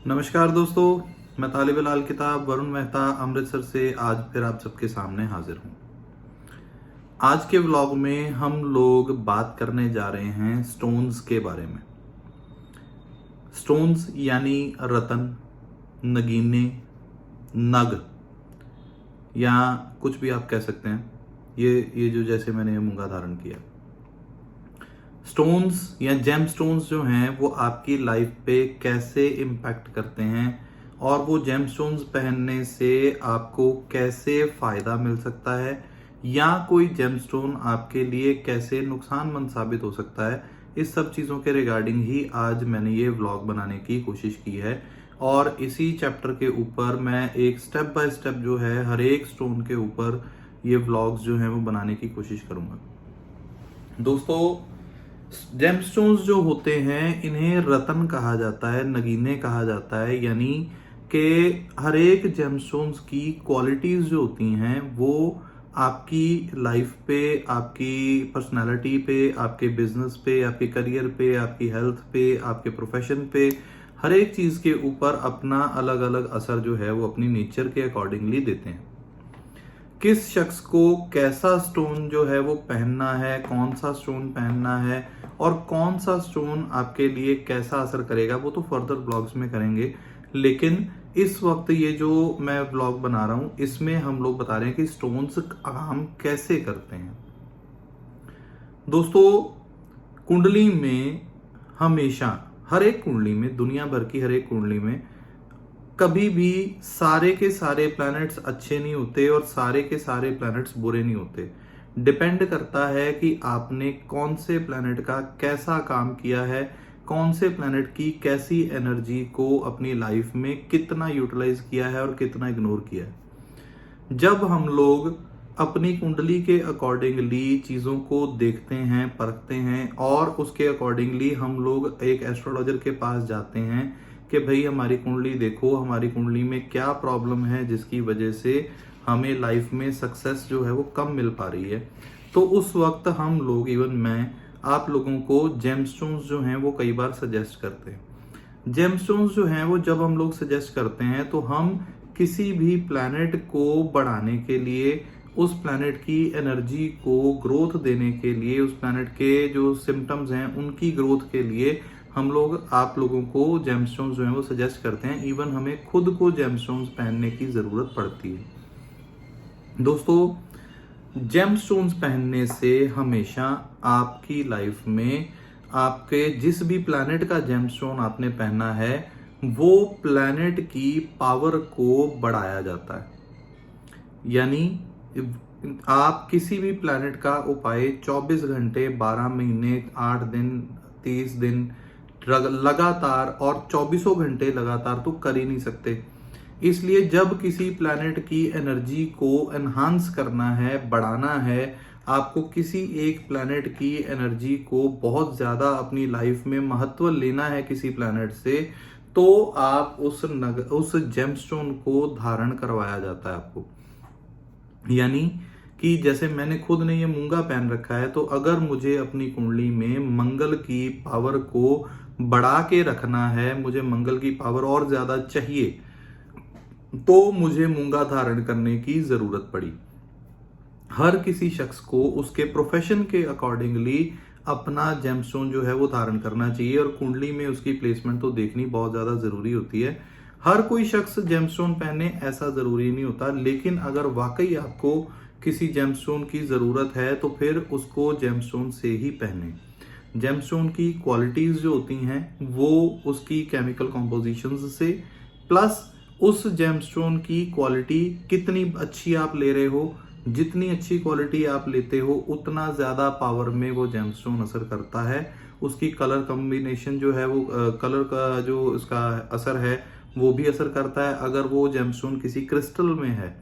नमस्कार दोस्तों, मैं तालिब अल किताब वरुण मेहता अमृतसर से आज फिर आप सबके सामने हाजिर हूँ। आज के व्लॉग में हम लोग बात करने जा रहे हैं स्टोन्स के बारे में। स्टोन्स यानी रतन, नगीने, नग या कुछ भी आप कह सकते हैं। ये जो जैसे मैंने मूंगा धारण किया। स्टोन्स या जेम स्टोन्स जो हैं वो आपकी लाइफ पे कैसे इम्पैक्ट करते हैं और वो जेम स्टोन्स पहनने से आपको कैसे फायदा मिल सकता है या कोई जेम स्टोन आपके लिए कैसे नुकसानमंद साबित हो सकता है, इस सब चीज़ों के रिगार्डिंग ही आज मैंने ये व्लॉग बनाने की कोशिश की है। और इसी चैप्टर के ऊपर मैं एक स्टेप बाय स्टेप जो है हर एक स्टोन के ऊपर ये व्लॉग्स जो हैं वो बनाने की कोशिश करूंगा। दोस्तों, जेमस्टोन्स जो होते हैं इन्हें रतन कहा जाता है, नगीने कहा जाता है, यानी कि हर एक जेमस्टोन्स की क्वालिटीज जो होती हैं वो आपकी लाइफ पे, आपकी पर्सनालिटी पे, आपके बिजनेस पे, आपके करियर पे, आपकी हेल्थ पे, आपके प्रोफेशन पे, हर एक चीज के ऊपर अपना अलग अलग असर जो है वो अपनी नेचर के अकॉर्डिंगली देते हैं। किस शख्स को कैसा स्टोन जो है वो पहनना है, कौन सा स्टोन पहनना है और कौन सा स्टोन आपके लिए कैसा असर करेगा, वो तो फर्दर ब्लॉग्स में करेंगे। लेकिन इस वक्त ये जो मैं ब्लॉग बना रहा हूं इसमें हम लोग बता रहे हैं कि स्टोन्स काम कैसे करते हैं। दोस्तों, कुंडली में हमेशा, हर एक कुंडली में, दुनिया भर की हर एक कुंडली में कभी भी सारे के सारे प्लैनेट्स अच्छे नहीं होते और सारे के सारे प्लैनेट्स बुरे नहीं होते। डिपेंड करता है कि आपने कौन से प्लैनेट का कैसा काम किया है, कौन से प्लैनेट की कैसी एनर्जी को अपनी लाइफ में कितना यूटिलाइज किया है और कितना इग्नोर किया है। जब हम लोग अपनी कुंडली के अकॉर्डिंगली चीज़ों को देखते हैं, परखते हैं और उसके अकॉर्डिंगली हम लोग एक एस्ट्रोलॉजर के पास जाते हैं कि भाई हमारी कुंडली देखो, हमारी कुंडली में क्या प्रॉब्लम है जिसकी वजह से हमें लाइफ में सक्सेस जो है वो कम मिल पा रही है। तो उस वक्त हम लोग, इवन मैं, आप लोगों को जेमस्टोन्स जो हैं वो कई बार सजेस्ट करते हैं। जेमस्टोन्स जो हैं वो जब हम लोग सजेस्ट करते हैं तो हम किसी भी प्लैनेट को बढ़ाने के लिए, उस प्लैनेट की एनर्जी को ग्रोथ देने के लिए, उस प्लैनेट के जो सिम्टम्स हैं उनकी ग्रोथ के लिए हम लोग, आप लोगों को जेमस्टोन्स जो हैं वो सजेस्ट करते हैं। इवन हमें खुद को जेमस्टोन्स पहनने की जरूरत पड़ती है। दोस्तों, जेमस्टोन्स पहनने से हमेशा आपकी लाइफ में आपके जिस भी प्लैनेट का जेमस्टोन आपने पहना है वो प्लैनेट की पावर को बढ़ाया जाता है। यानी आप किसी भी प्लैनेट का उपाय 24 घंटे, 12 महीने, 8 दिन, 30 दिन लगातार और 24 घंटे लगातार तो कर ही नहीं सकते। इसलिए जब किसी प्लैनेट की एनर्जी को एनहांस करना है, बढ़ाना है, आपको किसी एक प्लैनेट की एनर्जी को बहुत ज्यादा अपनी लाइफ में महत्व लेना है किसी प्लैनेट से, तो आप उस जेमस्टोन को धारण करवाया जाता है आपको। यानी कि जैसे मैंने खुद ने ये मूंगा पहन रखा है, तो अगर मुझे अपनी कुंडली में मंगल की पावर को बढ़ा के रखना है, मुझे मंगल की पावर और ज्यादा चाहिए, तो मुझे मूंगा धारण करने की जरूरत पड़ी। हर किसी शख्स को उसके प्रोफेशन के अकॉर्डिंगली अपना जेमस्टोन जो है वो धारण करना चाहिए और कुंडली में उसकी प्लेसमेंट तो देखनी बहुत ज्यादा जरूरी होती है। हर कोई शख्स जेमस्टोन पहने ऐसा जरूरी नहीं होता, लेकिन अगर वाकई आपको किसी जेमस्टोन की जरूरत है तो फिर उसको जेमस्टोन से ही पहने। जेमस्टोन की क्वालिटीज जो होती हैं वो उसकी केमिकल कॉम्पोजिशन से, प्लस उस जेमस्टोन की क्वालिटी कितनी अच्छी आप ले रहे हो, जितनी अच्छी क्वालिटी आप लेते हो उतना ज्यादा पावर में वो जेमस्टोन असर करता है। उसकी कलर कॉम्बिनेशन जो है वो, कलर का जो उसका असर है वो भी असर करता है। अगर वो जेमस्टोन किसी क्रिस्टल में है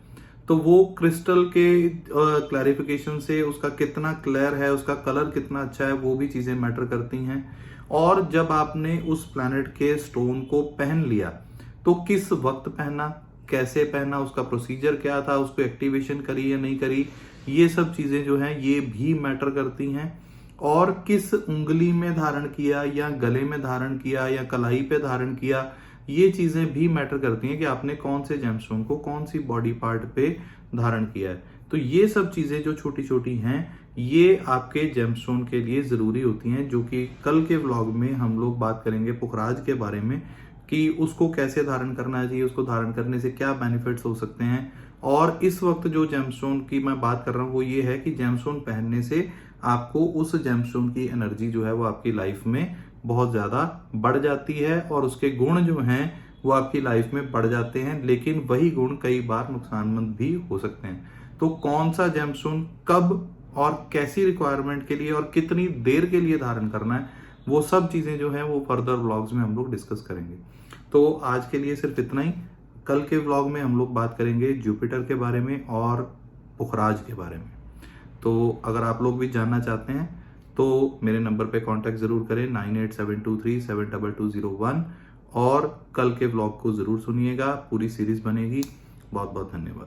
तो वो क्रिस्टल के क्लैरिफिकेशन से उसका कितना क्लियर है, उसका कलर कितना अच्छा है, वो भी चीजें मैटर करती हैं। और जब आपने उस प्लैनेट के स्टोन को पहन लिया तो किस वक्त पहना, कैसे पहना, उसका प्रोसीजर क्या था, उसको एक्टिवेशन करी या नहीं करी, ये सब चीजें जो हैं ये भी मैटर करती हैं। और किस उंगली में धारण किया या गले में धारण किया या कलाई पे धारण किया, ये चीजें भी मैटर करती हैं कि आपने कौन से जेमस्टोन को कौन सी बॉडी पार्ट पे धारण किया है। तो ये सब चीजें जो छोटी छोटी हैं, ये आपके जेमस्टोन के लिए जरूरी होती हैं, जो कि कल के व्लॉग में हम लोग बात करेंगे पुखराज के बारे में कि उसको कैसे धारण करना चाहिए, उसको धारण करने से क्या बेनिफिट्स हो सकते हैं। और इस वक्त जो जेमस्टोन की मैं बात कर रहा हूँ वो ये है कि जेमस्टोन पहनने से आपको उस जेमस्टोन की एनर्जी जो है वो आपकी लाइफ में बहुत ज्यादा बढ़ जाती है और उसके गुण जो हैं वो आपकी लाइफ में बढ़ जाते हैं, लेकिन वही गुण कई बार नुकसानमंद भी हो सकते हैं। तो कौन सा जेमस्टोन कब और कैसी रिक्वायरमेंट के लिए और कितनी देर के लिए धारण करना है, वो सब चीजें जो है वो फर्दर व्लॉग्स में हम लोग डिस्कस करेंगे। तो आज के लिए सिर्फ इतना ही। कल के व्लॉग में हम लोग बात करेंगे जुपिटर के बारे में और पुखराज के बारे में। तो अगर आप लोग भी जानना चाहते हैं तो मेरे नंबर पे कांटेक्ट जरूर करें 9872372201 और कल के व्लॉग को जरूर सुनिएगा, पूरी सीरीज बनेगी। बहुत बहुत धन्यवाद।